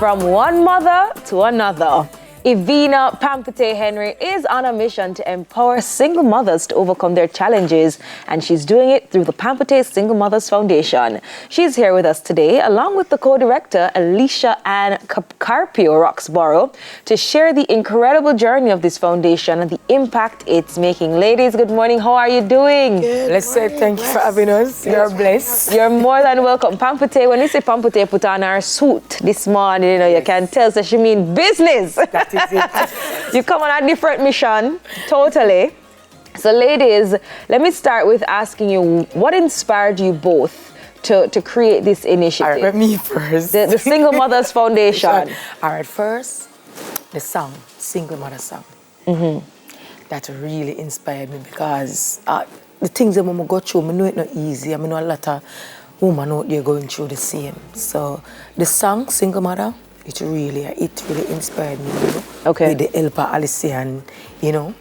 From one mother to another, Eveana Pamputtae Henry is on a mission to empower single mothers to overcome their challenges, and she's doing it through the Pamputtae Single Mothers Foundation. She's here with us today, along with the co-director, Alicia-Ann Carpio-Roxborough, to share the incredible journey of this foundation and the impact it's making. Ladies, good morning. How are you doing? Good Let's say thank you for having us. You're blessed. You're more than welcome. Pamputtae, when we say Pamputtae put on her suit this morning, you know, you can tell that she means business. That is it. You come on a different mission, totally. So ladies, let me start with asking you, what inspired you both to create this initiative? All right, let me first. The Single Mothers Foundation. All right, first, the song, Single Mother song. That really inspired me because the things that Mama go through, I know it's not easy. I know a lot of women out there going through the same. So the song, Single Mother, it really inspired me, you know. Okay. With the help of Alicia-Ann, you know.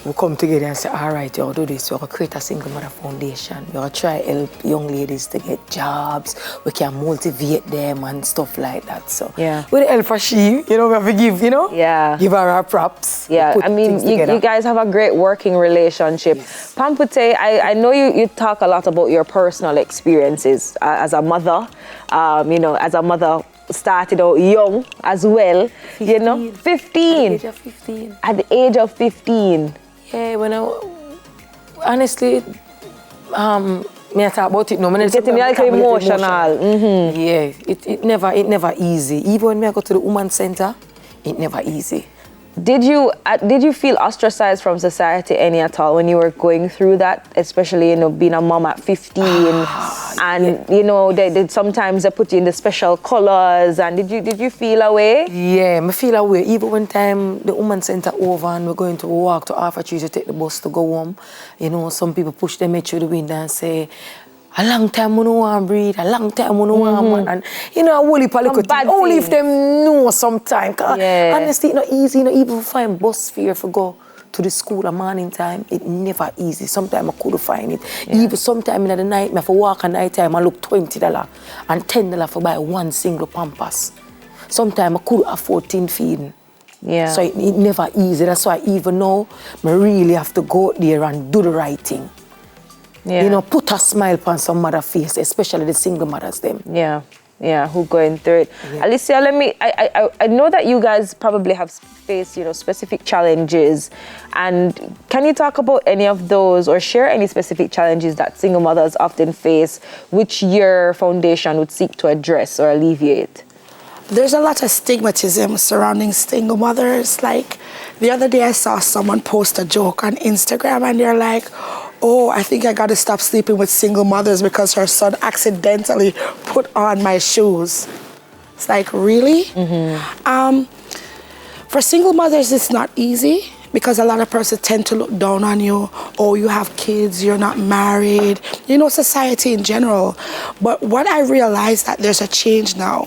We come together and say, all right, you'll do this. We'll create a Single Mother Foundation. We'll try to help young ladies to get jobs. We can motivate them and stuff like that. So yeah, with the help of she, you know, we have to give, you know, give her our props. Yeah, I mean, you guys have a great working relationship. Yes. Pamputtae, I know you talk a lot about your personal experiences as a mother. You know, as a mother, started out young as well. 15. You know, 15. At the age of 15. At the age of 15. Yeah, when honestly, me talk about it no. It's getting a little emotional. Yeah, it never easy. Even when I go to the women's center, it never easy. Did you feel ostracized from society any at all when you were going through that, especially, you know, being a mom at 15, and you know they sometimes they put you in the special colors, and did you feel away? Yeah, I feel away. Even one time the women's center over and we're going to walk to Alpha Tree to take the bus to go home, you know, some people push them through the window and say, a long time we don't want to breathe, a long time we don't want, and you know, a whole heap of little things. Only if them know sometime. Honestly, it's not easy, you know, even find bus fare for go to the school at morning time, it never easy. Sometimes I couldn't find it. Even sometime in the night, I have to walk at night time, I look $20 and $10 for buy one single Pampers. Sometimes I couldn't afford tin feeding. Yeah. So it never easy. That's why even now, I really have to go out there and do the right thing. Yeah. You know, put a smile on some mother's face, especially the single mothers them. Yeah, who going through it. Yeah. Alicia, I know that you guys probably have faced, you know, specific challenges, and can you talk about any of those or share any specific challenges that single mothers often face, which your foundation would seek to address or alleviate? There's a lot of stigmatism surrounding single mothers. Like the other day I saw someone post a joke on Instagram and they're like, oh, I think I got to stop sleeping with single mothers because her son accidentally put on my shoes. It's like, really? For single mothers, it's not easy because a lot of persons tend to look down on you. Oh, you have kids, you're not married. You know, society in general. But what I realized that there's a change now.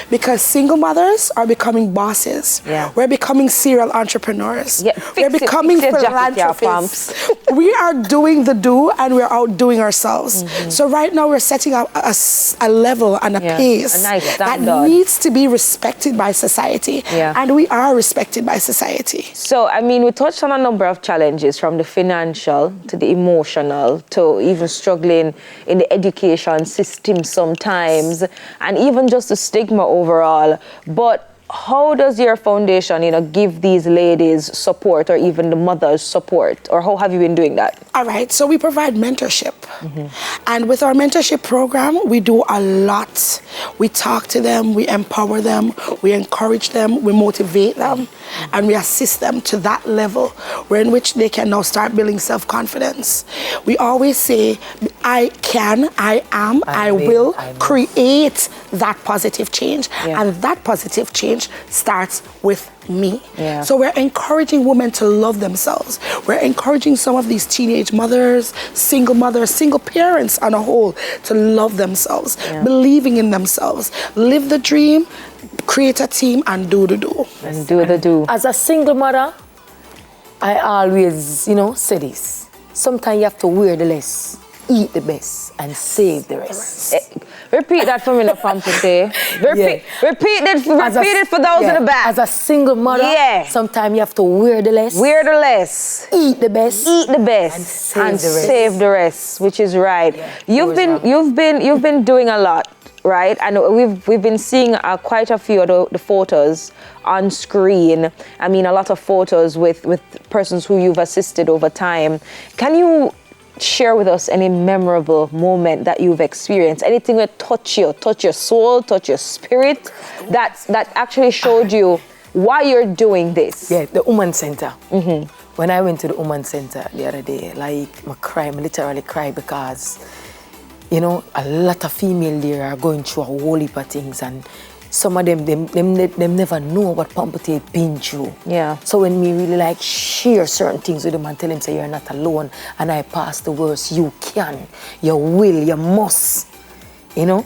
Because single mothers are becoming bosses. Yeah. We're becoming serial entrepreneurs. Yeah, we're becoming philanthropists. We are doing the do and we're outdoing ourselves. So right now we're setting up a level and a pace that needs to be respected by society. And we are respected by society. So, I mean, we touched on a number of challenges, from the financial to the emotional to even struggling in the education system sometimes, and even just the stigma overall. But how does your foundation, you know, give these ladies support, or even the mothers support, or how have you been doing that? All right, so we provide mentorship. And with our mentorship program, we do a lot. We talk to them, we empower them, we encourage them, we motivate them, and we assist them to that level where in which they can now start building self-confidence. We always say, I can, I am, I will create that positive change. And that positive change starts with me. So we're encouraging women to love themselves. We're encouraging some of these teenage mothers, single parents on a whole to love themselves, believing in themselves, live the dream, create a team, and do the do. And do the do. As a single mother, I always, you know, say this. Sometimes you have to wear the less eat the best and save the rest. Repeat that for me, Pamputtae. Repeat it for those in the back. As a single mother, sometimes you have to wear the less. Wear the less. Eat the best. Eat the best. And save the rest, which is right. Yeah, you've been doing a lot, right? And we've been seeing quite a few of the photos on screen. I mean, a lot of photos with persons who you've assisted over time. Can you share with us any memorable moment that you've experienced? Anything that touch your soul, touch your spirit, that actually showed you why you're doing this? Yeah, the Woman Center. When I went to the Woman Center the other day, like, I literally cried because, you know, a lot of females there are going through a whole heap of things, and some of them never know what Pamputtae been through. Yeah. So when we really like share certain things with them and tell them, say, you're not alone, and I pass the words, you can, you will, you must, you know,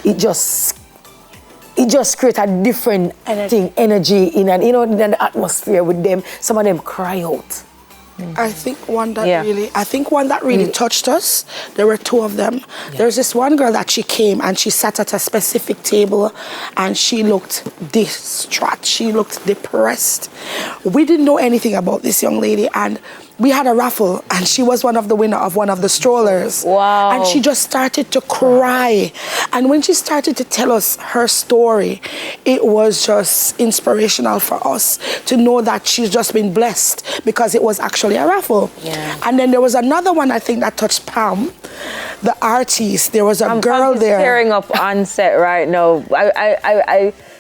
it just creates a different energy in the atmosphere with them. Some of them cry out. I think one that really touched us. There were two of them. Yeah. There's this one girl that she came and she sat at a specific table and she looked distraught. She looked depressed. We didn't know anything about this young lady, and we had a raffle and she was one of the winner of one of the strollers. Wow. And she just started to cry. And when she started to tell us her story, it was just inspirational for us to know that she's just been blessed because it was actually a raffle. Yeah. And then there was another one, I think, that touched Pam, the artist. There was a girl there. I'm tearing up on set right now.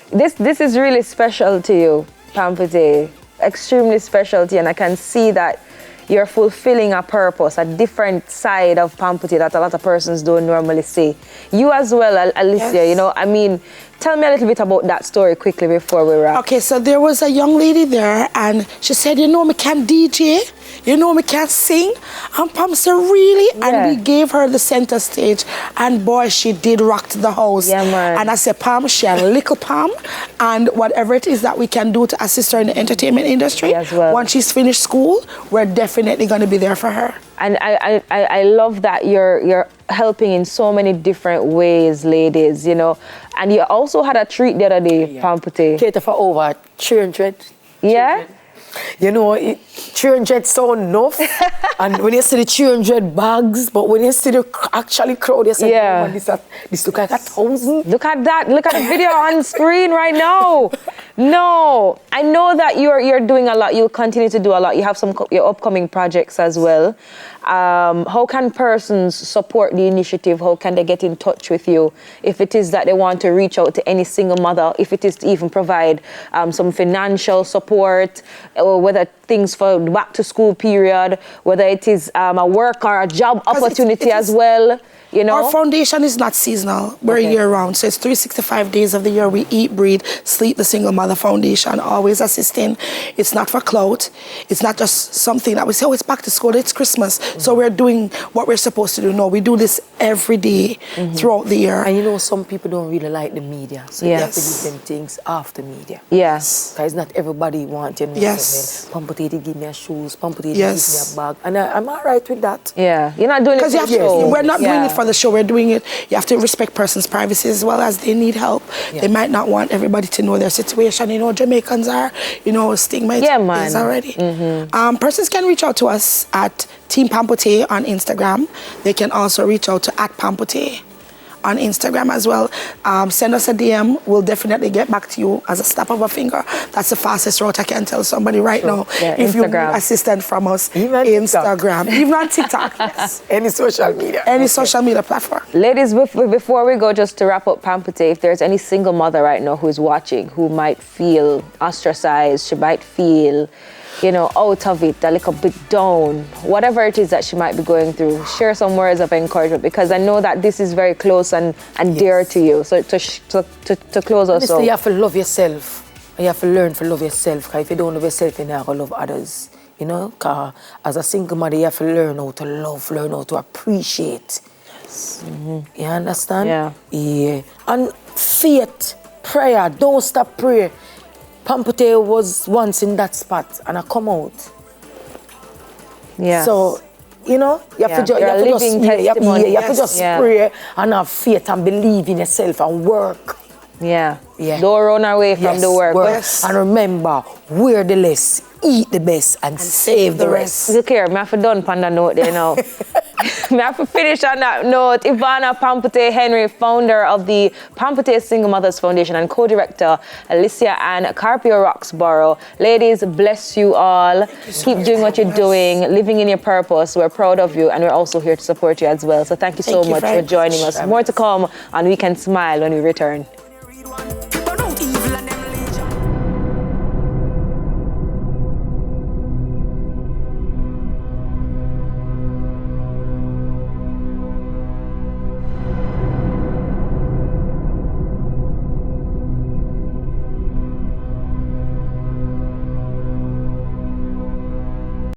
This is really special to you, Pamputtae. Extremely special to you, and I can see that you're fulfilling a purpose, a different side of Pamputtae that a lot of persons don't normally see. You as well, Alicia, you know, I mean, tell me a little bit about that story quickly before we wrap. Okay, so there was a young lady there and she said, you know, me can DJ, you know, me can sing. And Pam said, really? Yeah. And we gave her the center stage, and boy, she did rock the house. Yeah, man. And I said, Pam, she a little Pam, and whatever it is that we can do to assist her in the entertainment industry, as well. Once she's finished school, we're definitely going to be there for her. And I love that you're helping in so many different ways, ladies, you know. And you also had a treat the other day, Pamputtae. Cater for over 300. Yeah? You know, 300 sound enough. And when you see the 300 bags, but when you see the actually crowd, you say, oh, man, this look like 1,000. Look at that. Look at the video on screen right now. No, I know that you're doing a lot. You'll continue to do a lot. You have your upcoming projects as well. How can persons support the initiative? How can they get in touch with you if it is that they want to reach out to any single mother, if it is to even provide some financial support, or whether things for back to school period, whether it is a work or a job opportunity as well? You know? Our foundation is not seasonal. We're year-round, so it's 365 days of the year. We eat, breathe, sleep. The Single Mother Foundation, always assisting. It's not for clout. It's not just something that we say, oh, it's back to school, it's Christmas. So we're doing what we're supposed to do. No, we do this every day throughout the year. And you know, some people don't really like the media, so you have to give them things after media. Yes. Because not everybody wants you to know. Yes. Pamputtae did give me a shoes, Pamputtae did give me a bag. And I'm all right with that. Yeah. You're not doing it for the show. We're not doing it for the show. We're doing it. You have to respect persons' privacy as well, as they need help. They might not want everybody to know their situation. You know, Jamaicans are, you know, stigma is already. Persons can reach out to us at Team Pamputtae on Instagram. They can also reach out to @Pamputtae on Instagram as well. Send us a DM. We'll definitely get back to you as a snap of a finger. That's the fastest route I can tell somebody right now. Yeah, if you need Instagram. assistance from us, Even Instagram. Even on TikTok, yes. Any social media. Any social media platform. Ladies, before we go, just to wrap up Pamputtae, if there's any single mother right now who is watching, who might feel ostracized, she might feel, you know, out of it, a little bit down, whatever it is that she might be going through, share some words of encouragement, because I know that this is very close and dear to you. So to close us Honestly, out. you have to love yourself. You have to learn to love yourself, because if you don't love yourself, you're not going to love others. You know, because as a single mother, you have to learn how to love, learn how to appreciate. Yes. You understand? Yeah. Yeah. And faith, prayer, don't stop prayer. Pamputtae was once in that spot and I come out. Yeah. So You know, you have to You're a living testimony. you have to just pray and have faith and believe in yourself and work. Yeah. Don't run away from the work. And remember, wear the less, eat the best, and save the rest. Look here, I have to done on that note there now. I have to finish on that note. Eveana Pamputtae Henry, founder of the Pamputtae Single Mothers Foundation and co-director Alicia-Ann Carpio-Roxborough. Ladies, bless you all. Keep doing what you're doing, living in your purpose. We're proud of you, and we're also here to support you as well. So thank you so much for joining us. More to come on We Can Smile when we return.